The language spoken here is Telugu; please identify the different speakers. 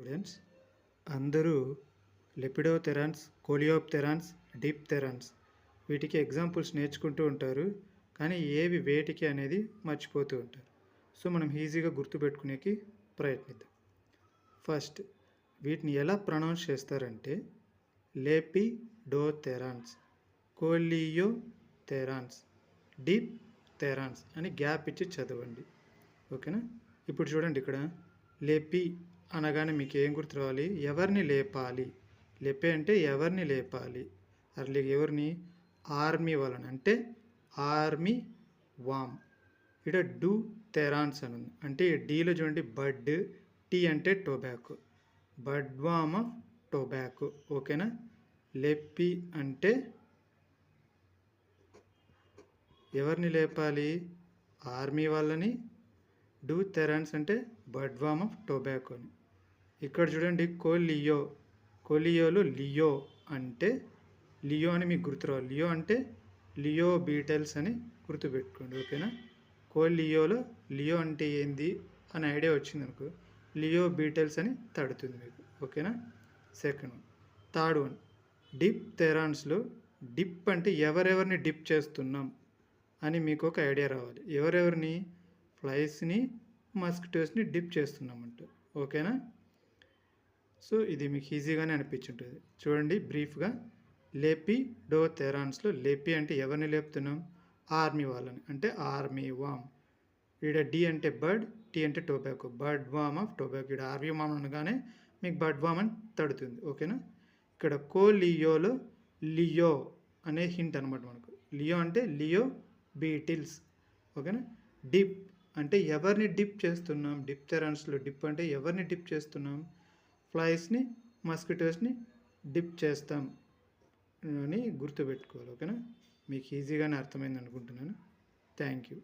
Speaker 1: స్టూడెంట్స్ అందరూ లెపిడోప్టెరాన్స్, కోలియోప్టెరాన్స్, డిప్టెరాన్స్ వీటికి ఎగ్జాంపుల్స్ నేర్చుకుంటూ ఉంటారు. కానీ ఏవి వేటికి అనేది మర్చిపోతూ ఉంటారు. సో మనం ఈజీగా గుర్తుపెట్టుకునేకి ప్రయత్నిద్దాం. ఫస్ట్ వీటిని ఎలా ప్రొనౌన్స్ చేస్తారంటే లెపిడోప్టెరాన్స్, కోలియోప్టెరాన్స్, డిప్టెరాన్స్ అని గ్యాప్ ఇచ్చి చదవండి. ఓకేనా? ఇప్పుడు చూడండి, ఇక్కడ లెపి అనగానే మీకు ఏం గుర్తు రావాలి? ఎవరిని లేపాలి. లెపే అంటే ఎవరిని లేపాలి. అట్లా ఎవరిని? ఆర్మీ వాళ్ళని, అంటే ఆర్మీ వామ్. ఇక్కడ డూ తెరాన్స్ అని ఉంది, అంటే డీలో చూడండి బడ్, టీ అంటే tobacco, bud worm of tobacco. ఓకేనా? లెప్పి అంటే ఎవరిని లేపాలి? ఆర్మీ వాళ్ళని. డూ తెరాన్స్ అంటే బడ్ వామ్ ఆఫ్ టొబాకోని. ఇక్కడ చూడండి కోలియో, కోలియోలో లియో అంటే లియో అని మీకు గుర్తురావాలి. లియో అంటే లియో బీటల్స్ అని గుర్తుపెట్టుకోండి. ఓకేనా? కోలియోలో లియో అంటే ఏంది అని ఐడియా వచ్చింది అనుకో, లియో బీటల్స్ అని తడుతుంది మీకు. ఓకేనా? Second one. Third one, dip తెరాన్స్లో డిప్ అంటే ఎవరెవరిని డిప్ చేస్తున్నాం అని మీకు ఒక ఐడియా రావాలి. ఎవరెవరిని? ఫ్లైస్ని, మస్కిటోస్ని డిప్ చేస్తున్నామంట. ఓకేనా? సో ఇది మీకు ఈజీగానే అనిపించుంటుంది. చూడండి బ్రీఫ్గా, లెపిడోప్టెరాన్స్లో లెపి అంటే ఎవరిని లేపుతున్నాం? ఆర్మీ వాళ్ళని, అంటే ఆర్మీ వామ్. ఇక్కడ డి అంటే బర్డ్, టీ అంటే tobacco, bird warm of tobacco. ఇక్కడ ఆర్మీ వామ్ అనగానే మీకు బర్డ్ వామ్ అని తడుతుంది. ఓకేనా? ఇక్కడ కోలియోలో లియో అనే హింట్ అనమాట మనకు. లియో అంటే లియో బీటిల్స్. ఓకేనా? డిప్ అంటే ఎవరిని డిప్ చేస్తున్నాం? డిప్టెరాన్స్లో డిప్ అంటే ఎవరిని డిప్ చేస్తున్నాం? ఫ్లైస్ని, మస్కిటోస్ని డిప్ చేస్తాం అని గుర్తుపెట్టుకోవాలి. ఓకేనా? మీకు ఈజీగానే అర్థమైంది అనుకుంటున్నాను. Thank you.